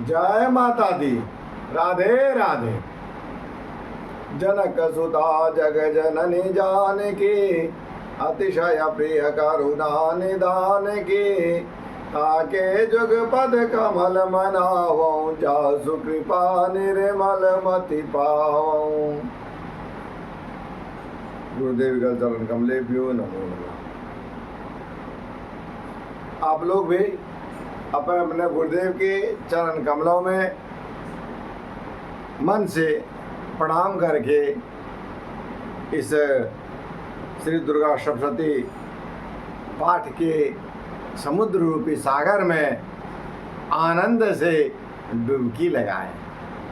जय माता दी। राधे राधे। जनक सुता जग जननी जानकी, अतिशय प्रिय करुणा निदान की। ताके जुग पद कमल मनावऊं, जासु कृपा निर्मल मति पावऊं। गुरुदेव का चरण कमलेभ्यो नमो नमः। आप लोग भी अपने अपने गुरुदेव के चरण कमलों में मन से प्रणाम करके इस श्री दुर्गा सप्तशती पाठ के समुद्र रूपी सागर में आनंद से डुबकी लगाएं।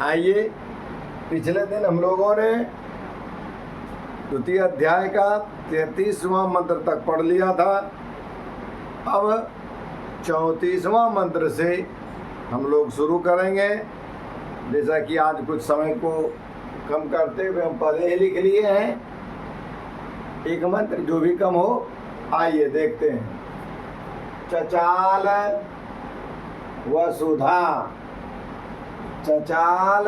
आइए, पिछले दिन हम लोगों ने द्वितीय अध्याय का 33वां मंत्र तक पढ़ लिया था। अब 34वां मंत्र से हम लोग शुरू करेंगे। जैसा कि आज कुछ समय को कम करते हुए हम पहले ही लिख लिए हैं, एक मंत्र जो भी कम हो। आइए देखते हैं। चचाल वसुधा, चचाल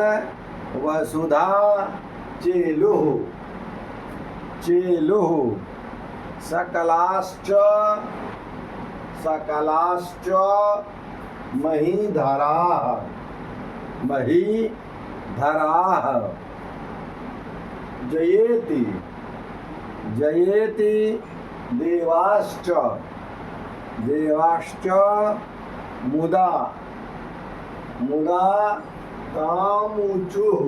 वसुधा चेलुः, चेलुः सकलाश्च, सकलाश्च महीधराः, महीधराः जयेति, जयेति देवाश्च, देवाश्च मुदा, मुदा तामुचुः,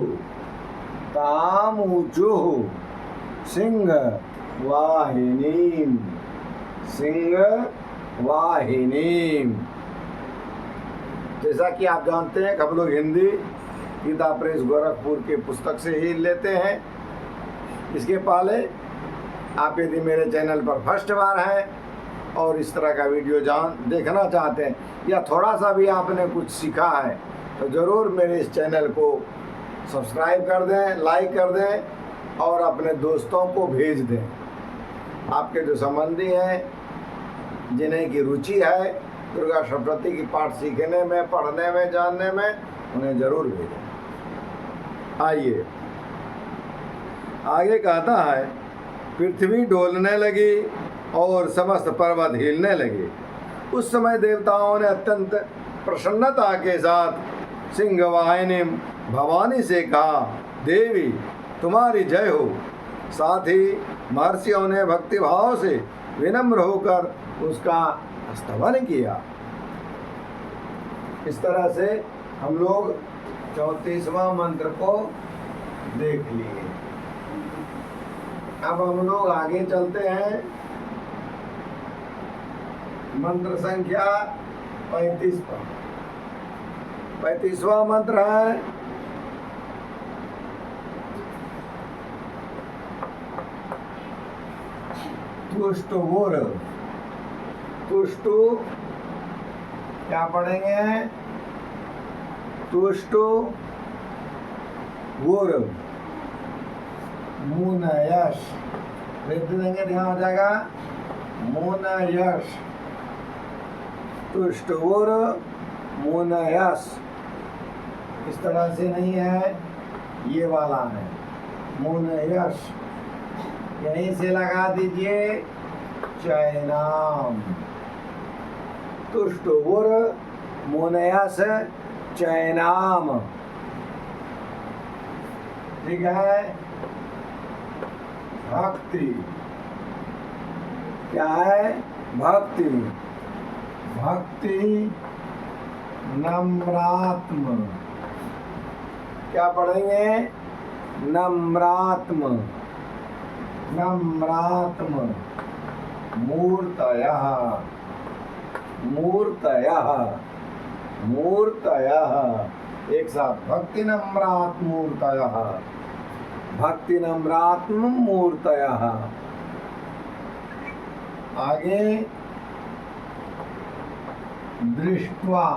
तामुचुः सिंहवाहिनीं, सिंहवाहिनीं। जैसा कि आप जानते हैं कि हम लोग हिंदी गीता प्रेस गोरखपुर के पुस्तक से ही लेते हैं। इसके पहले आप यदि मेरे चैनल पर फर्स्ट बार हैं और इस तरह का वीडियो देखना चाहते हैं या थोड़ा सा भी आपने कुछ सीखा है, तो ज़रूर मेरे इस चैनल को सब्सक्राइब कर दें, लाइक कर दें और अपने दोस्तों को भेज दें। आपके जो संबंधी हैं, जिन्हें की रुचि है दुर्गा सप्तशती की पाठ सीखने में, पढ़ने में, जानने में, उन्हें ज़रूर भेजें। आइए, आगे कहता है, पृथ्वी डोलने लगी और समस्त पर्वत हिलने लगे। उस समय देवताओं ने अत्यंत प्रसन्नता के साथ सिंहवाहिनी भवानी से कहा, देवी तुम्हारी जय हो। साथ ही महर्षियों ने भक्तिभाव से विनम्र होकर उसका स्तवन किया। इस तरह से हम लोग 34वां मंत्र को देख लिए। अब हम लोग आगे चलते हैं। मंत्र संख्या 35 पर। 35वां मंत्र है, तुष्टुवुर। तुष्टु क्या पढ़ेंगे? तुष्टुवुर मुनयश। लिख देंगे, ध्यान हो जाएगा। मुनयश, तुष्टुवुर मुनयश। इस तरह से नहीं है, ये वाला है मुनयश। यहीं से लगा दीजिए चैनाम। तुष्टुवुर मुनयश चैनाम। ठीक है। भक्ति क्या है? भक्ति, भक्ति नम्रात्म। क्या पढ़ेंगे? नम्रात्म, नम्रात्म मूर्तयः, मूर्तयः, मूर्तयः। एक साथ, भक्ति नम्रात्म मूर्तयः, भक्ति नम्रात्म मूर्तयः। आगे दृष्ट्वा।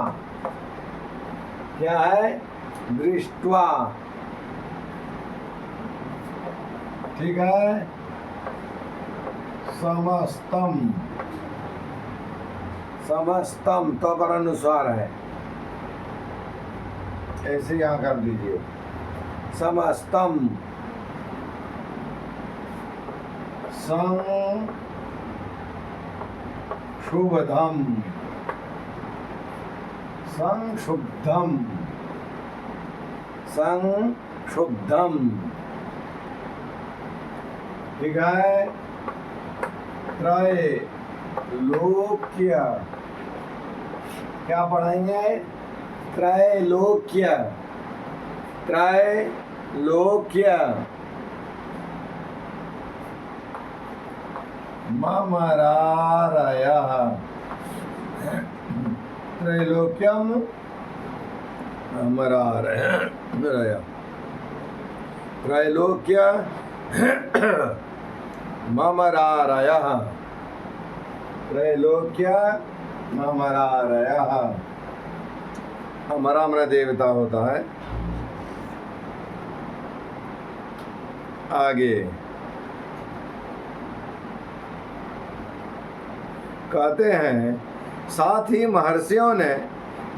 क्या है? दृष्ट्वा। ठीक है। समस्तम, समस्तम तो पर अनुसार है। ऐसे यहाँ कर दीजिए। समस्तम संशुभदम संशुद्धम संशुद्धम। ठीक है। त्रैलोक्य, क्या पढ़ेंगे? त्रैलोक्य, त्रैलोक्य। ममरारयः, त्रैलोक्यम ममरारयः, त्रैलोक्य ममरारयः, त्रैलोक्य ममरारयः। अमरा मेरा देवता होता है। आगे कहते हैं, साथ ही महर्षियों ने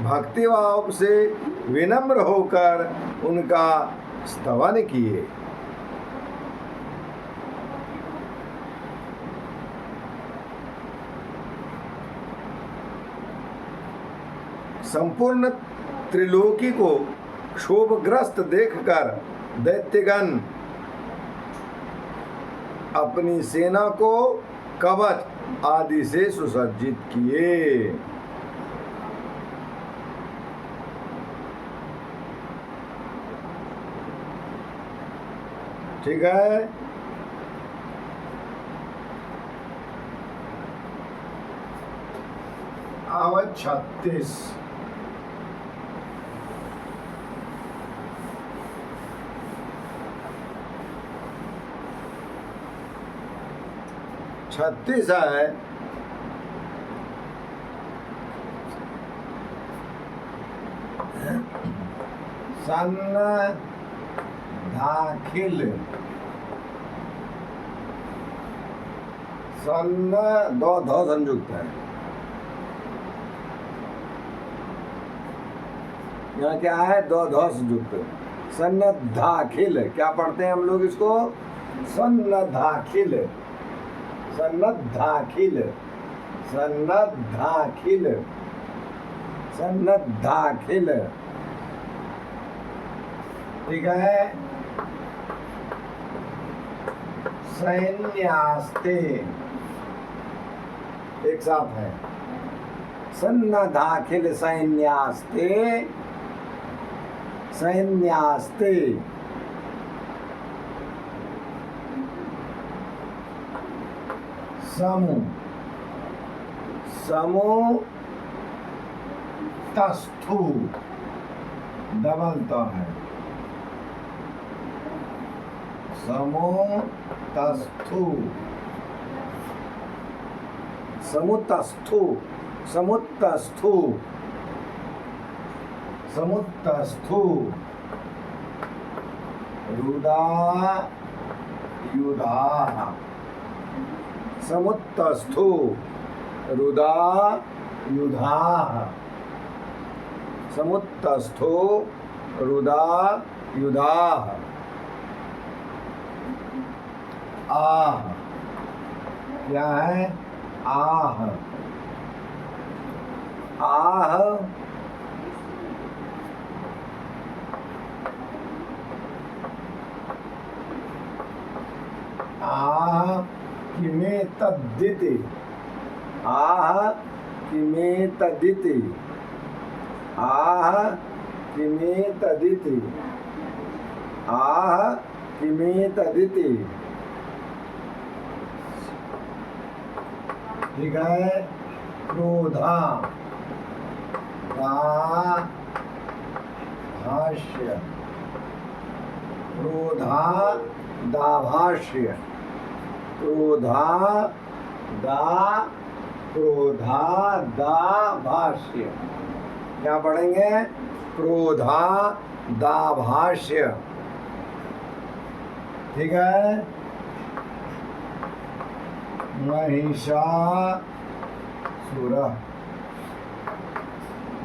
भक्तिभाव से विनम्र होकर उनका स्तवन किए। संपूर्ण त्रिलोकी को क्षोभग्रस्त देखकर दैत्यगण अपनी सेना को कवच आदि से सुसज्जित किए। ठीक है। आवत 36। छत्तीस है। दाखिल, दो संयुक्त है। यहाँ क्या है? दो संयुक्त। सन्नद्धाखिल, क्या पढ़ते हैं हम लोग इसको? सन्नद्धाखिल, सन्नद्धाखिल, सन्नद्धाखिल, सन्नद्धाखिल। ठीक है। सैन्यास्ते, एक साथ है। सन्नद्धाखिल सैन्यास्ते, सैन्यास्ते। समुतस्थु, दबलता है। समुतस्थु, समुतस्थु, समुतस्थु, समुतस्थु। रुदा युधा, समुतस्थु, रुदा युधा, समुतस्थु, रुदा युधा। आह, क्या है? आह, आह, आह किमे तद्दिति, आह किमे तद्दिति, आह किमे तद्दिति, आह किमे तद्दिति। ठीक है। क्रोधा, दाभाष्य, क्रोधा दाभाष्य, क्रोधा दाभाष्य। क्या पढ़ेंगे? क्रोधा दाभाष्य। ठीक है। महिषासुरः,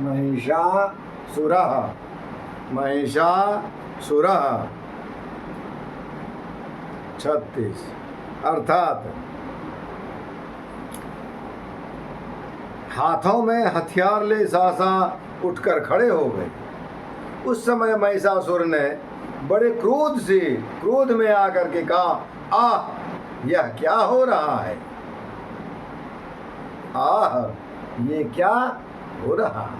महिषासुरः, महिषासुरः 36 अर्थात हाथों में हथियार ले सहसा उठकर खड़े हो गए। उस समय महिषासुर ने बड़े क्रोध में आकर के कहा, आह यह क्या हो रहा है, आह ये क्या हो रहा है।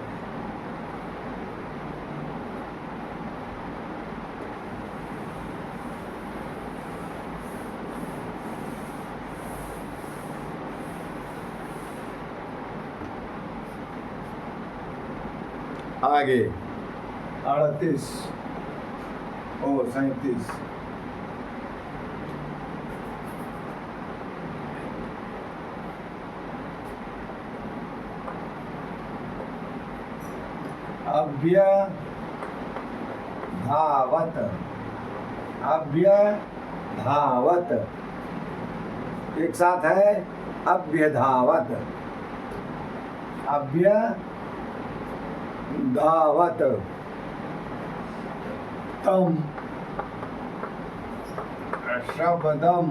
आगे 38 और 37 अभ्यधावत एक साथ है, अभ्यधावत तम शब्दम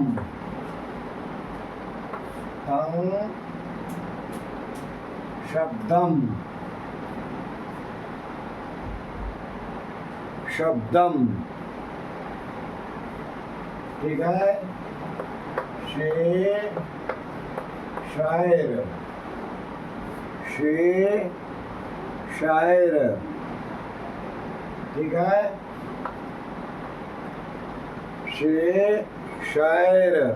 शब्दम ठीक है। शायर ठीक है। शायर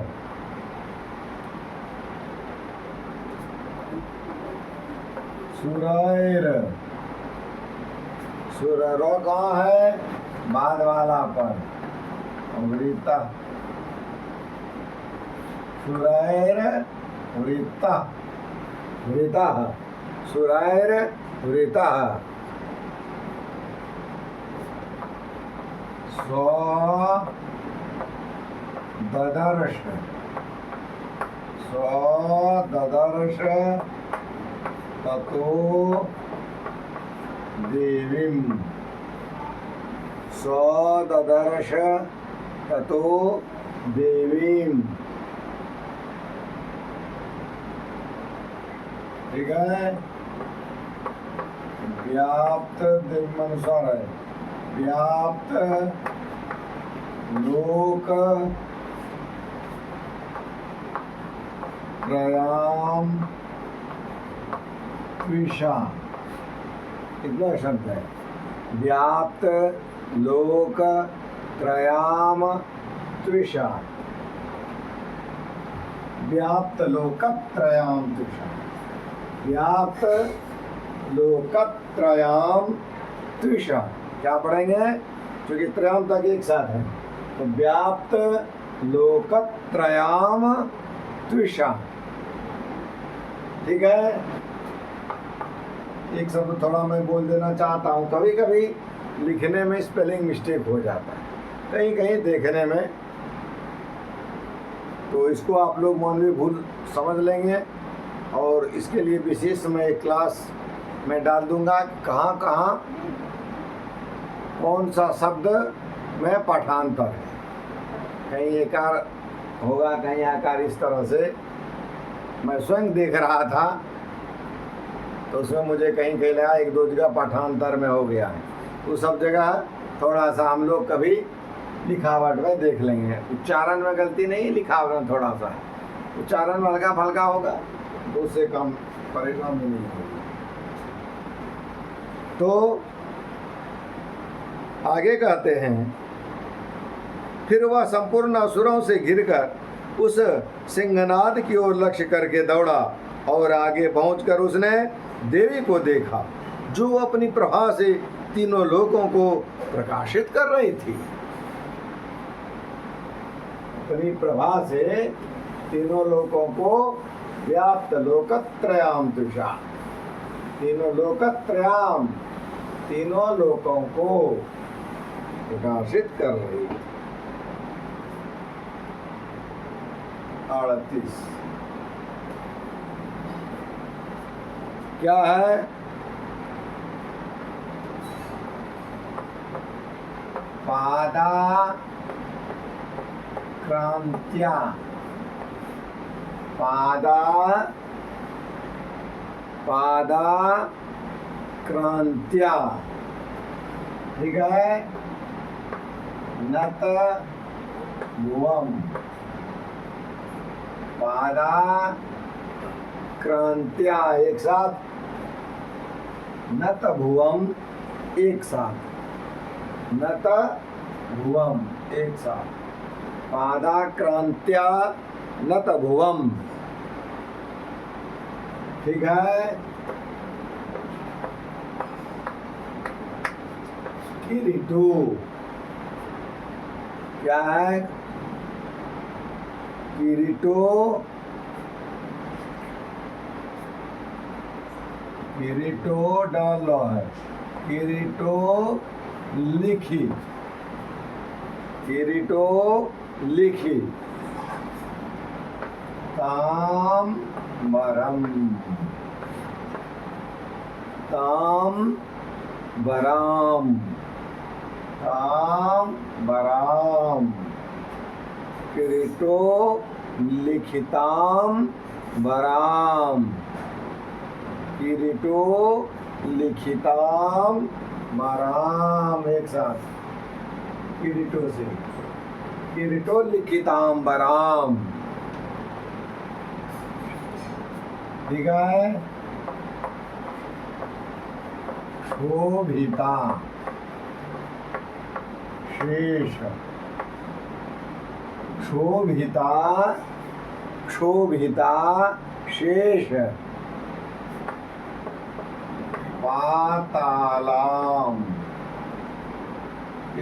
सुरायरो कहाँ है, बाद वाला पर वृता सुरायर वृता सुरायर वृता ददर्श ततो देवीं ददर्श ततो देवीं ठीक है। व्याप्त अनुसार है, व्याप्त लोक त्रयाम त्विषा इतना शब्द है। व्याप्त लोक त्रयाम त्विषा, व्याप्त लोकत्रयाम त्विषा, व्याप्त लोकत्रयाम त्विषा। क्या पढ़ेंगे, क्योंकि त्रयाम तक एक साथ है, तो व्याप्त लोकत्रयाम त्विषा ठीक है। एक शब्द थोड़ा मैं बोल देना चाहता हूँ, कभी कभी लिखने में स्पेलिंग मिस्टेक हो जाता है, कहीं कहीं देखने में, तो इसको आप लोग मानवीय भूल समझ लेंगे। और इसके लिए विशेष मैं एक क्लास में डाल दूंगा, कहाँ कहाँ कौन सा शब्द में पाठांतर है, कहीं एकार होगा कहीं आकार, इस तरह से मैं स्वयं देख रहा था, तो उसमें मुझे कहीं कहीं लगा एक दो जगह पाठांतर में हो गया है, तो सब जगह थोड़ा सा हम लोग कभी लिखावट में देख लेंगे। उच्चारण में गलती नहीं, लिखावट में थोड़ा सा उच्चारण में हल्का फल्का होगा तो उससे कम परिणाम नहीं होगा। तो आगे कहते हैं, फिर वह संपूर्ण असुरों से घिरकर उस सिंहनाद की ओर लक्ष्य करके दौड़ा और आगे पहुंचकर उसने देवी को देखा, जो अपनी प्रभा से तीनों लोकों को प्रकाशित कर रही थी। अपनी प्रभा से तीनों लोकों को व्याप्त लोकत्रयाम तुषा, तीनों लोकत्रयाम, तीनों लोकों को प्रकाशित कर रही। 38 क्या है, पादाक्रांत्या, पादाक्रांत्या, ठीक है। नत भुवम, पादाक्रांत्या, एक साथ, नत भुवम, एक साथ, नत भुवम, एक साथ, पादाक्रांत्या नत भुवम, ठीक है। किरीटो, क्या है? किरीटो, किरीटो डबल है, किरीटो लिखी, किरीटो लिखी, ताम्बरम, ताम्बरम, ताम्बरम, किरीटो लिखिताम बराम, किरीटो लिखिताम बराम, एक साथ, किरीटो से, किरीटो लिखिताम बराम, ठीक है। शोभिता, शेष, शोभिता, क्षोभिता, शेष, पातालाम,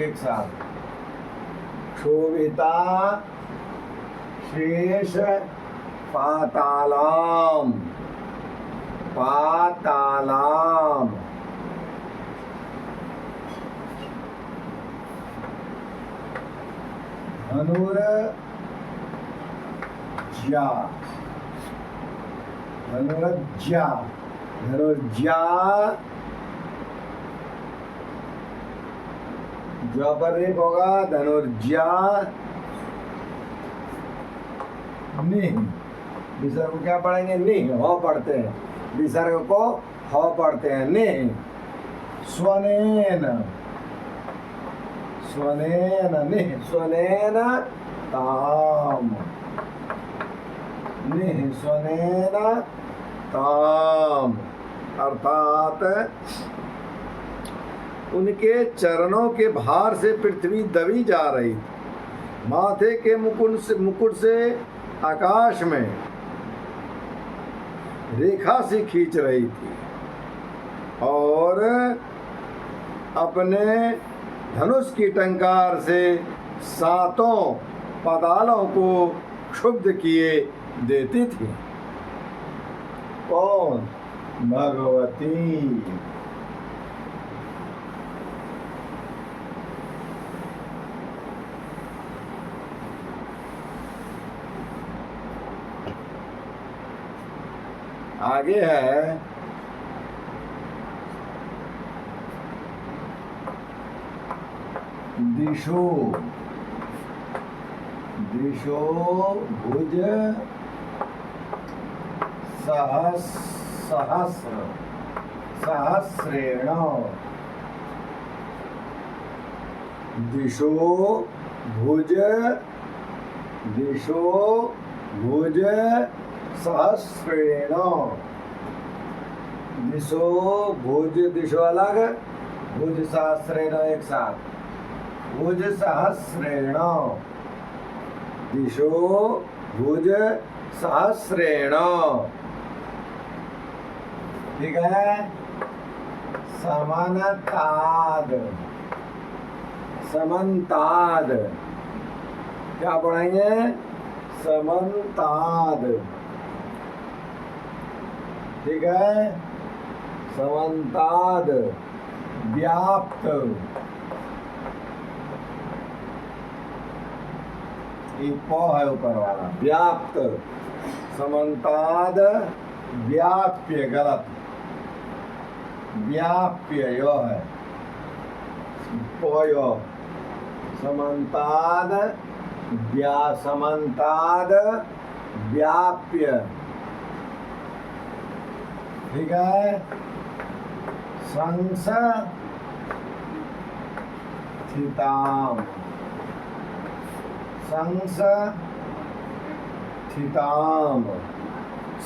एक साथ, क्षोभिता, शेष, पातालाम, पातालाम, धनुर्जा, धनुर्जा, धनुर्जा, जो पर एक होगा धनुर्जा, निह, विसर्ग को क्या पढ़ेंगे? निह, हो पढ़ते हैं, विसर्ग को हो पढ़ते हैं, निह, स्वनेन, स्वनेन, निह, स्वनेन ताम, निह, स्वनेन ताम, अर्थात उनके चरणों के भार से पृथ्वी दबी जा रही, माथे के मुकुट से आकाश में रेखा सी खींच रही थी और अपने धनुष की टंकार से सातों पातालों को क्षुब्ध किए देती थी। कौन? भगवती। आगे है दिशो, दिशो भुज सहस्र, सहस्रेण, दिशो भुज, दिशो भुज सहस्रेण, दिशो भुज, दिशो अलग, भुज सहस्रेण एक साथ, भुज सहस्रेण, दिशो भुज सहस्रेण, ठीक है। समानताद, समन्ताद, क्या पढ़ेंगे? समन्ताद, ठीक है। समन्ताद, व्याप्त, प है ऊपर वाला, व्याप्त, समन्ताद व्याप्य, गलत, व्याप्य यो है, पयो, समन्ताद समन्ताद व्याप्य, ठीक है। संस्थिताम, संस्थिताम,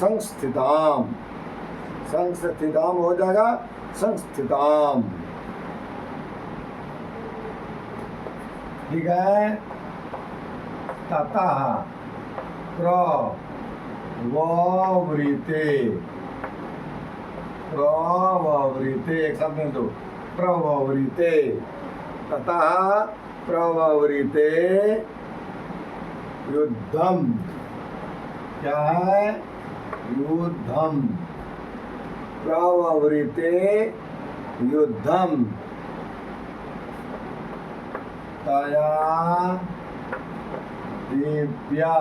संस्थिताम, संस्थिताम हो जाएगा संस्थिताम, ठीक है। ततः प्रवृत्ते, प्रवृत्ते एक साथ में दो, प्रवृत्ते, ततः प्रवृत्ते युद्धम, क्या है युद्धम, प्रवृत्ते युद्धम, तया दिव्या,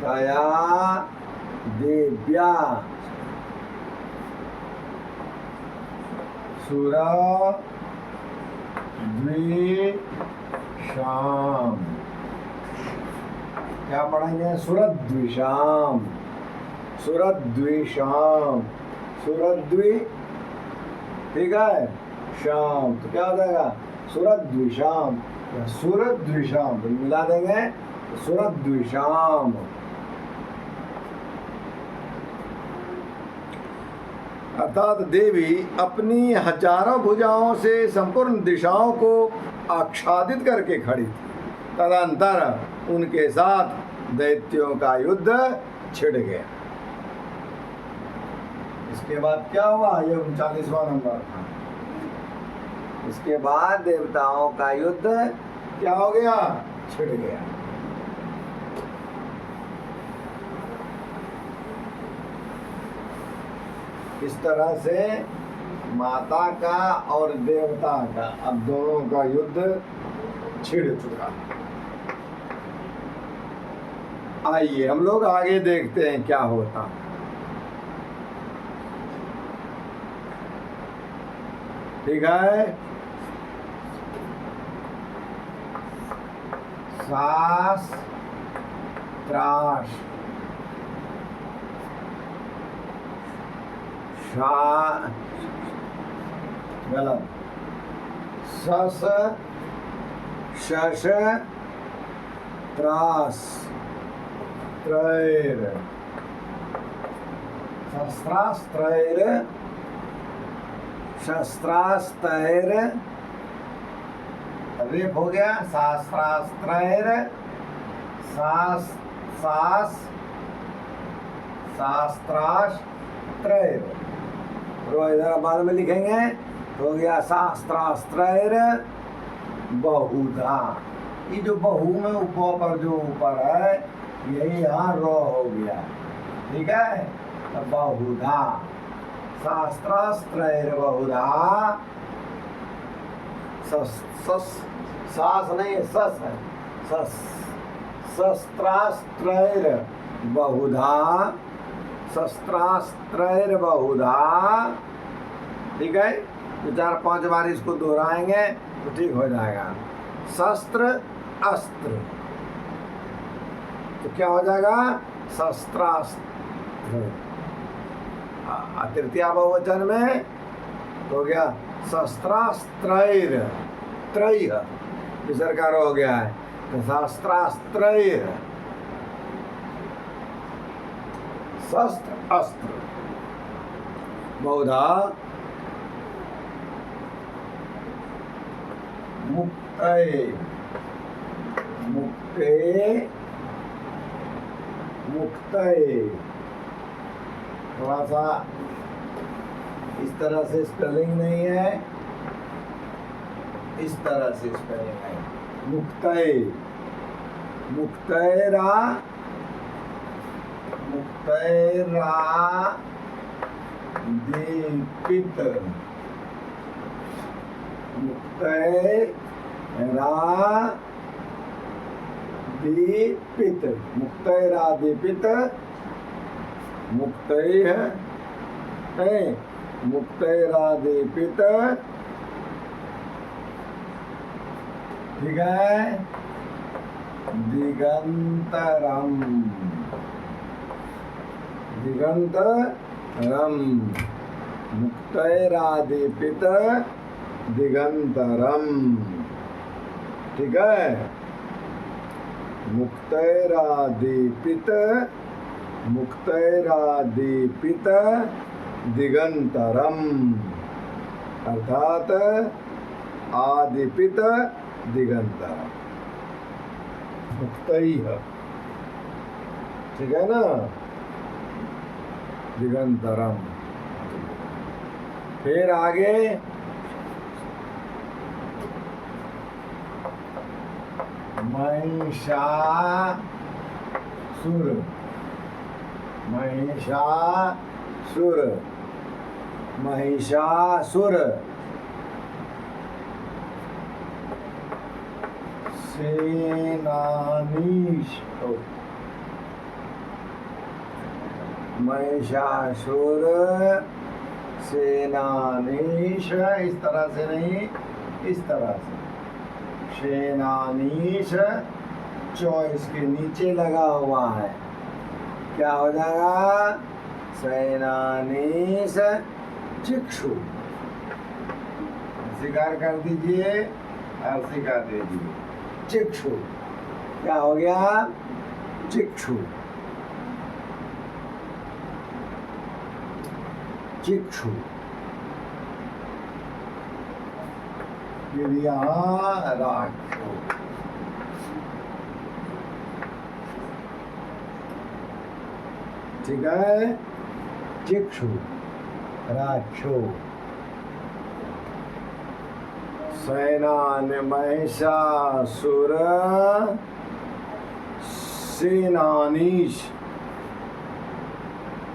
तया दिव्या सुरा द्विषाम, क्या पढ़ेंगे सुरद्विषाम, सुरद्विषाम, सुरद्वि, ठीक है, शाम, तो क्या हो जाएगा सुरद्विषाम, सुरद्विषाम मिला देंगे सुरद्विषाम। अर्थात देवी अपनी हजारों भुजाओं से संपूर्ण दिशाओं को आच्छादित करके खड़ी थी। तदंतर उनके साथ दैत्यों का युद्ध छिड़ गया। इसके बाद क्या हुआ, ये 39वां नंबर था। इसके बाद देवताओं का युद्ध क्या हो गया, छिड़ गया। इस तरह से माता का और देवता का अब दोनों का युद्ध छिड़ चुका। आइए हम लोग आगे देखते हैं क्या होता। ठीक है, सास त्रास गलत, सस शश त्रास त्रैर, शस्त्रास्त्रैर शस्त्रास्त्रैर, रेप हो गया, शास्त्रास्त्रैर शास्त्रास्त्रैर, इधर बाद में लिखेंगे तो हो गया शास्त्रास्त्रैर बहुधा। ये जो बहु में ऊपर पर जो ऊपर है यही यहाँ रो हो गया, ठीक है। तो बहुधा, शास्त्रास्त्रैर बहुधा, सास नहीं सस है, शस्त्रास्त्रैर बहुधा, शस्त्रास्त्रैर बहुधा, ठीक है। तो 4-5 बार इसको दोहराएंगे तो ठीक हो जाएगा। शस्त्र अस्त्र, तो क्या हो जाएगा शस्त्रास्त्र। तृतीया बहुवचन में तो हो गया शस्त्रास्त्रैर, त्रय विसर्ग हो गया है, तो शस्त्रास्त्रैर, शस्त्र अस्त्र बहुधा, मुक्ते मुक्ते मुक्ते, थोड़ा सा इस तरह से स्पेलिंग नहीं है, इस तरह से स्पेलिंग है। मुक्ते मुक्तेरा मुक्तेरा दीपित, मुक्तेरा दीपित, मुक्तेरा दीपित, मुक्तैः मुक्तैरा दीपित ठीक है, दिगंतरम, दिगंतरम, मुक्तैरादीपित दिगंतरम। ठीक है, मुक्तैरादीपित, मुक्तैरादीपित दिगंतरम, अर्थात आदीपित दिगंतरम, मुक्तैः। ठीक है ना, दिगंतरम। फिर आगे महिषासुर, महिषासुर, महिषासुर, सेनानीश, महिषासुर सेनानीश, इस तरह से नहीं, इस तरह से सेनानीश, चॉइस के नीचे लगा हुआ है, क्या हो जाएगा, सेनानीश चिक्षु। स्वीकार कर दीजिए और सिखा दीजिए, चिक्षु क्या हो गया, चिक्षु, चिक्षु। फिर यहाँ राक्षो, ठीक है, चिक्षु, राक्षो। सेनान, महिषासुर सेनानीश,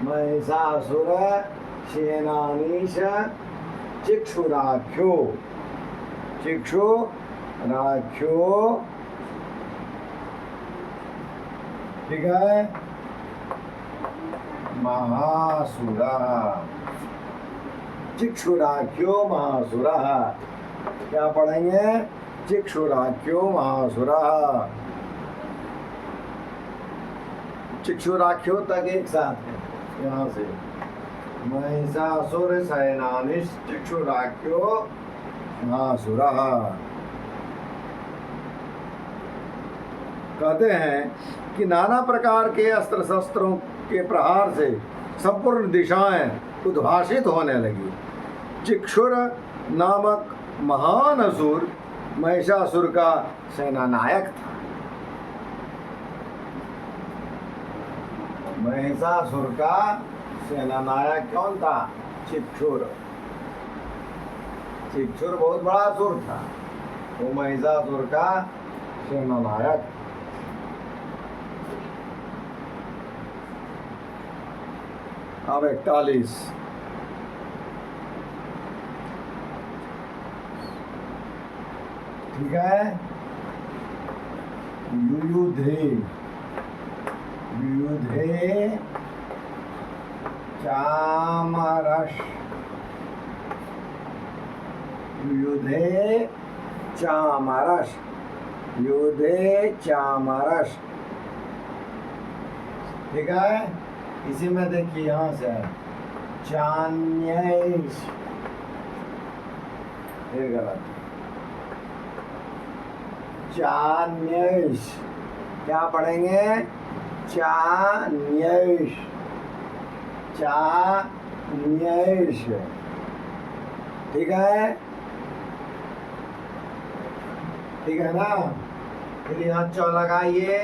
महिषासुर सेनानीश चिक्षुराख्यो, चिक्षुराख्यो। ठीक है, महासुरः, चिक्षुराख्यो महासुरः। क्या पढ़ेंगे, चिक्षुराख्यो महासुरः, चिक्षुराख्यो तक एक साथ है। यहाँ से महिषासुर सेनानीश चिक्षुराख्यो महासुरः। कहते हैं कि नाना प्रकार के अस्त्र शस्त्रों के प्रहार से संपूर्ण दिशाएं उद्भासित होने लगी। चिक्षुर नामक महान असुर महिषासुर का सेनानायक था। महिषासुर का सेनानायक कौन था, चिक्षुर। चिक्षुर बहुत बड़ा असुर था, वो महिषासुर का सेनानायक। अब 41, ठीक है, युयुधे, युयुधे चामरस, युयुधे चामरस, युयुधे चामरस। ठीक है, इसी में देखिए यहाँ से चान्यैष, ये गलत, चान्यैष। क्या पढ़ेंगे, चान्यैष, चान्यैष। ठीक है, ठीक है ना। फिर यहाँ चौ लगाइए,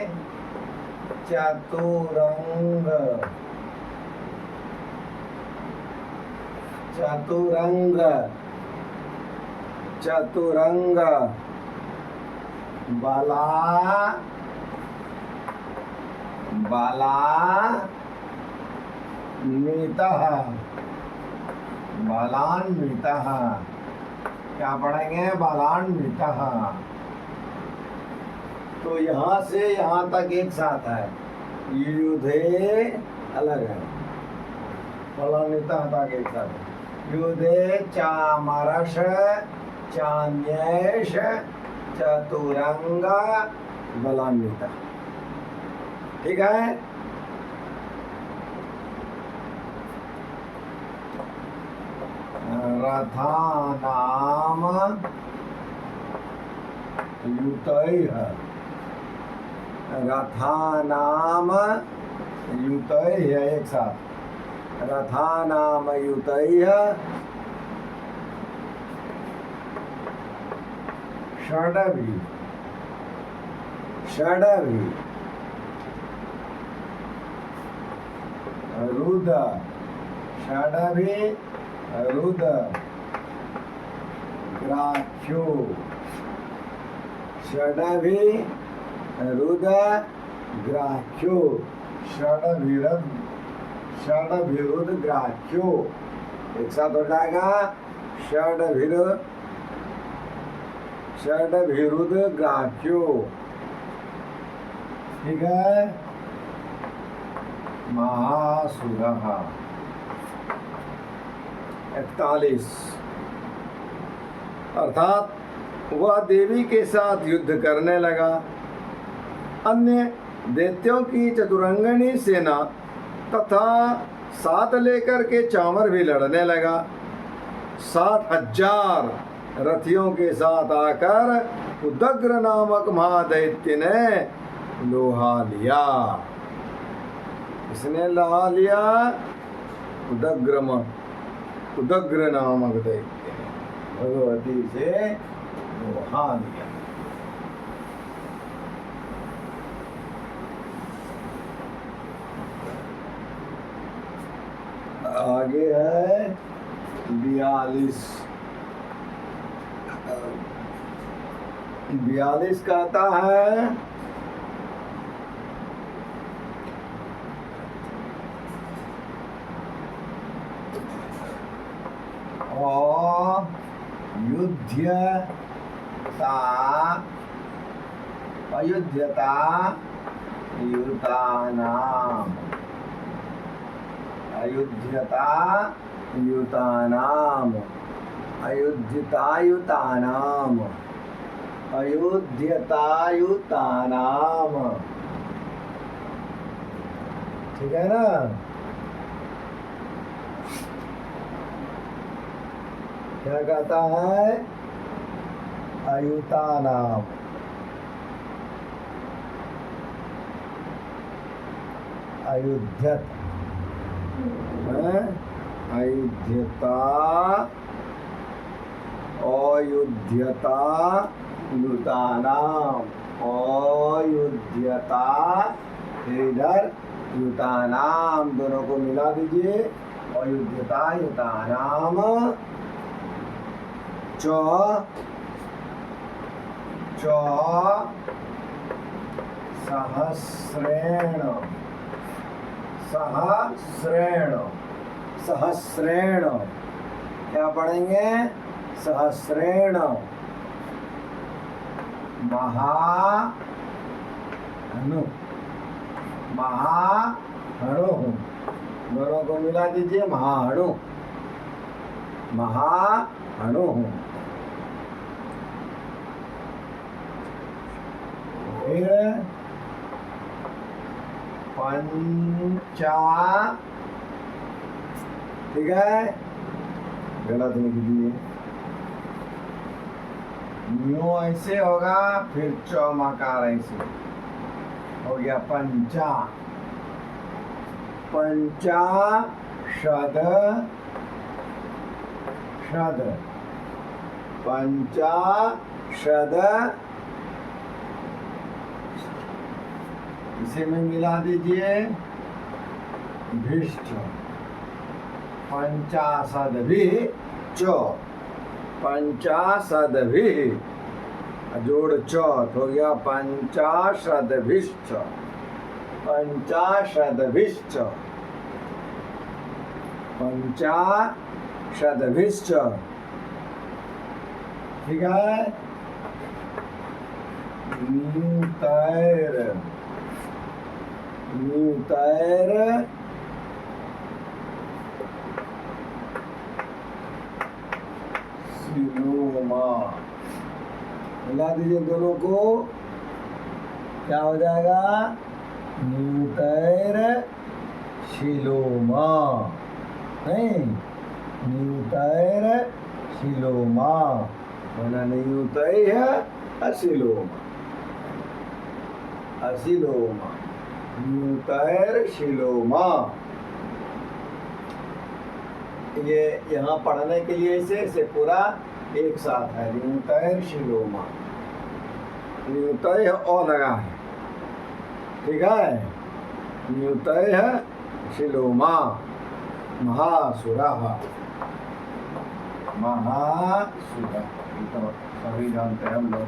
चतुरंग, चतुरंग, चतुरंग। बला, बलान्वितः, बलान्वितः। क्या पढ़ेंगे, बलान्वितः। तो यहाँ से यहाँ तक एक साथ है, युयुधे अलग है, बलान्वितः तक एक साथ है। युयुधे चामरस चान्यैष चतुरंग बलान्विता। ठीक है। रथानाम युतैः, रथानाम युतैः, एक साथ, रथानाम युतैः षडभि, षडभि रुद, षडभि रुद ग्राह्यो, षडभि रुद ग्राह्यो, षडभिरुद ग्राह्यो, एक साथ हो जाएगा, षडभिरुद ग्राह्यो। ठीक है। महासुरः 41, अर्थात वह देवी के साथ युद्ध करने लगा। अन्य दैत्यों की चतुरंगनी सेना तथा साथ लेकर के चामर भी लड़ने लगा। 60,000 रथियों के साथ आकर उदग्र नामक महादैत्य ने लोहा लिया। इसने लोहा लिया, उदग्र नामक दैत्य ने भगवती से लोहा लिया। आगे है 42 कहता है अयुध्यता युतानाम, अयुध्यता युतानाम, अयुध्यता युतानाम, अयुध्यता युतानाम। ठीक है ना। क्या कहता है? अयुतानाम, अयुध्यत, अयुध्यता, अयुध्यता युतानाम, अयुध्यता इधर युतानाम, दोनों को मिला दीजिए। अयुध्यता युतानाम च सहस्रेण, सहस्रेण क्या पढ़ेंगे? सहस्रेण महाहनु, महाहनु, दोनों को मिला दीजिए। महाहनु, महाहनु। फिर पंचा, ठीक है, गलत लिख दिए। न्यू ऐसे होगा, फिर चौमाकार ऐसे हो गया। पंचा, पंचा शद, शद, पंचा शद, इसे में मिला दीजिए। भिष्ट, पंचाशदभि च, पंचाशदभि जोड़ चौथ हो गया। पंचाशदभिश्च, पंचाशदभिश्च, पंचाशदभिश्च। ठीक है। न्यूतैर, न्यूतैर सिलोमा, मिला दीजिए दोनों को, क्या हो जाएगा? न्यूतैर शिलोमा, नहीं, न्यूतैर शिलोमा होना, न्यूतैर अशिलोमा, अशिलोमा, न्यूतैर शिलोमा। ये यहाँ पढ़ने के लिए इसे पूरा एक साथ है, न्यूतैर शिलोमा। न्यूतैर ओ लगा है, ठीक है, न्यूतैर शिलोमा महासुरः, महासुरः, तो सभी जानते हैं हम लोग।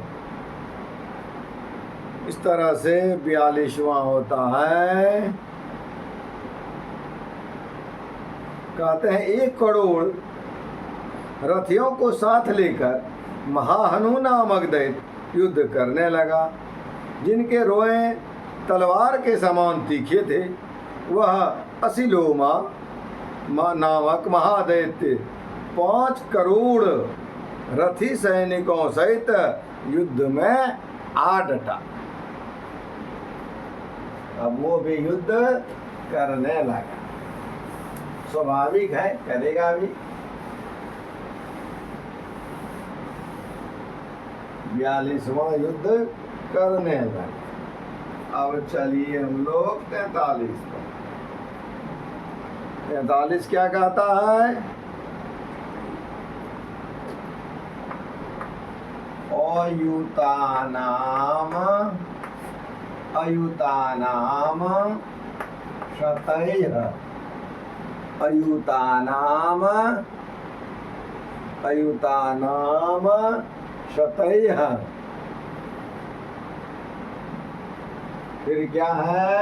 इस तरह से 42वां होता है। कहते हैं 1 करोड़ रथियों को साथ लेकर महाहनु नामक दैत्य युद्ध करने लगा, जिनके रोए तलवार के समान तीखे थे। वह असिलोमा नामक महादैत्य 5 करोड़ रथी सैनिकों सहित युद्ध में आ डटा। अब वो भी युद्ध करने लगा, स्वाभाविक है, करेगा भी। 42वां युद्ध करने लगा। अब चलिए हम लोग 43 पर। 43 क्या कहता है? अयुतानाम शतैः, अयुतानाम शतैः। फिर क्या है?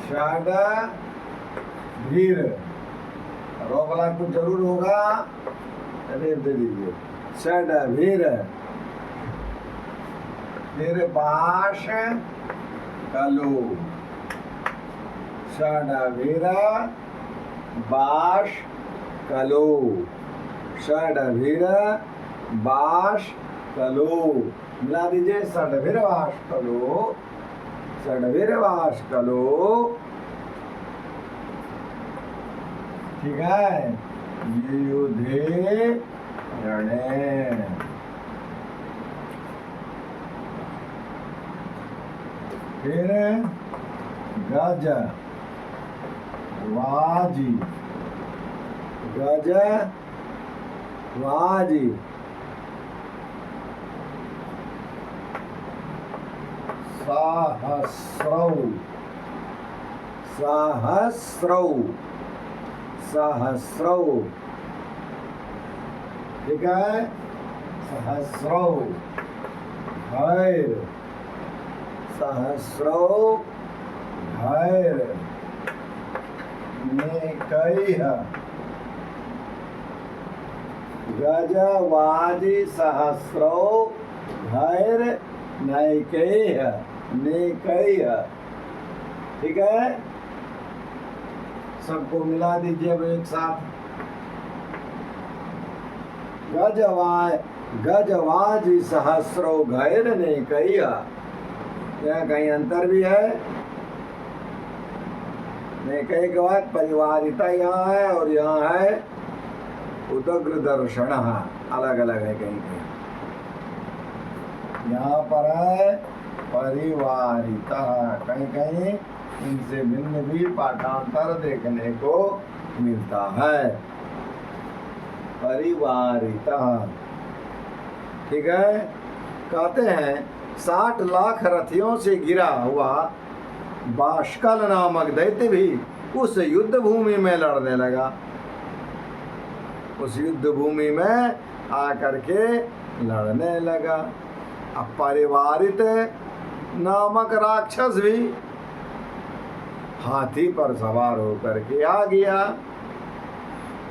षड्भीर, रो वाला कुछ जरूर होगा, अरे दे दीजिए। षड्भीर, फिर बाश कलो, षड्भीर बाश कलो, षड्भीर बाश कलो। मिला दीजिए, षड्भीर बाश कलो, षड्भीर बाश कलो, ठीक है। युधे रणे, फिर गज वाजी, गज वाजी, सहस्रौ, सहस्रौ, सहस्रौ, ठीक है। सहस्रौ भैर, सहस्रौ भैर नेकैः, गजवाजी सहस्रौ भैर नैकैः, नेकैः, ठीक है। सबको मिला दीजिए अब एक साथ। गजवाजी सहस्रौ भैर नेकैः, यहाँ कहीं अंतर भी है। नेकैः के बाद परिवारिता यहाँ है और यहाँ है उदग्र दर्शन, अलग अलग है कहीं कहीं। यहाँ पर है परिवारिता, कहीं कहीं इनसे भिन्न भी पाठांतर देखने को मिलता है। परिवारिता, ठीक है। कहते हैं 60 लाख रथियों से गिरा हुआ बाष्कल नामक दैत्य भी उस युद्ध भूमि में लड़ने लगा। उस युद्ध भूमि में आकर के लड़ने लगा। अब परिवारित नामक राक्षस भी हाथी पर सवार होकर के आ गया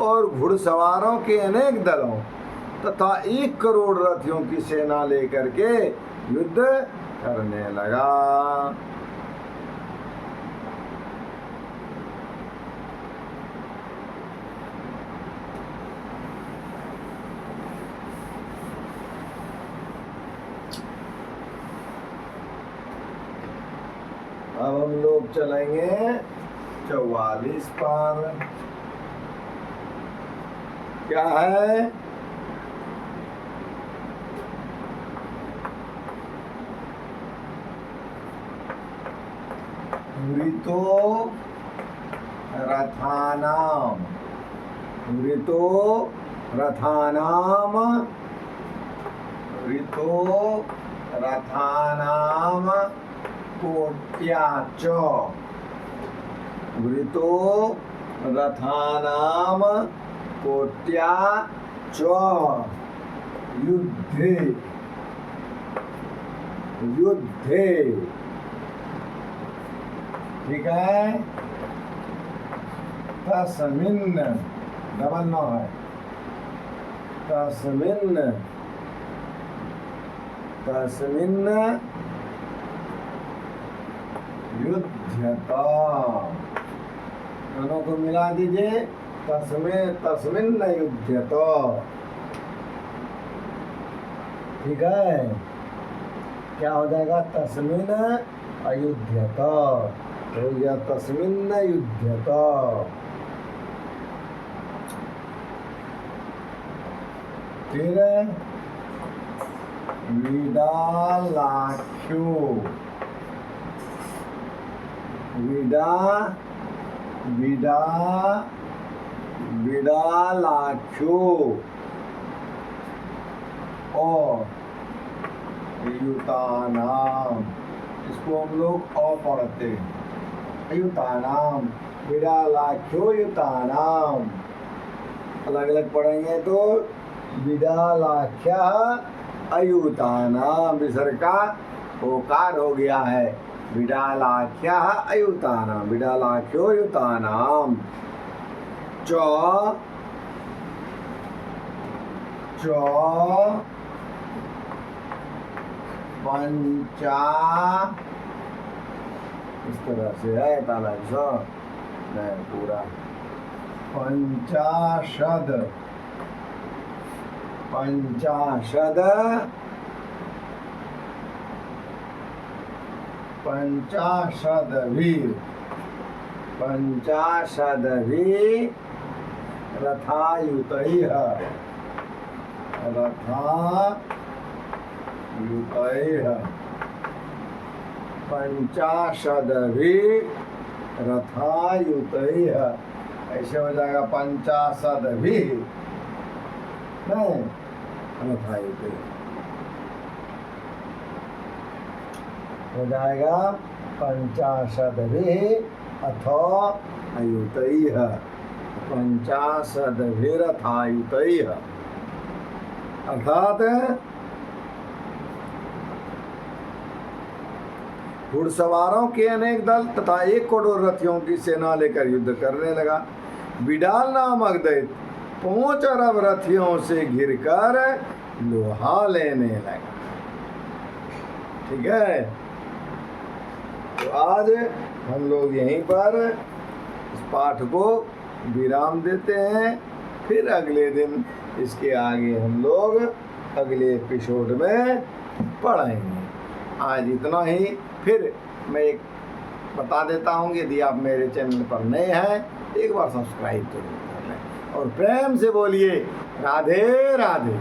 और घुड़सवारों के अनेक दलों तथा 1 करोड़ रथियों की सेना लेकर के युद्ध करने लगा। हम लोग चलेंगे 44 पर। क्या है? ऋतो रथानाम, ऋतो रथानाम, ऋतो रथानाम कोट्या च, ऋतो रथानाम कोट्या च युद्धे, युद्धे। ठीक है? तस्मिन्, डबल न है, तस्मिन्, तस्मिन् युध्यत, दोनों को मिला दीजिए, तस्मिन् युध्यत। ठीक है? क्या हो जाएगा? तस्मिन् अयुध्यत, हो गया तस्मिन् युध्यत। फिर विडालाख्यो, विडालाख्यो और युतानाम, इसको हम लोग अ पढ़ते हैं, युतानाम, विडालाख्यो युतानाम। अलग अलग पढ़ेंगे तो विडालाख्या अयुतानाम, विसर्ग का ओकार हो गया है, विडालाख्या अयुतानाम, विडालाख्यो युतानाम। च पंचा, इस तरह से है ताला नहीं पूरा, पंचाशद, पंचाशद, पंचाशदभिः, पंचाशदभिः रथायुतैः, रथायुतैः, पंचाशदभिः रथायुतैः, ऐसे हो जाएगा पंचाशदभिः नहीं रथायुतैः, हो जाएगा पंचाशदभिः अथ अयुतैः, पंचाशदभिरथायुतैः। अर्थात घुड़सवारों के अनेक दल तथा 1 करोड़ रथियों की सेना लेकर युद्ध करने लगा। विडाल नामक दैत्य 5 अरब रथियों से घिरकर लोहा लेने लगा। ठीक है? तो आज हम लोग यहीं पर इस पाठ को विराम देते हैं, फिर अगले दिन इसके आगे हम लोग अगले एपिसोड में पढ़ेंगे। आज इतना ही। फिर मैं एक बता देता हूँ, यदि आप मेरे चैनल पर नए हैं एक बार सब्सक्राइब जरूर कर लें और प्रेम से बोलिए राधे राधे।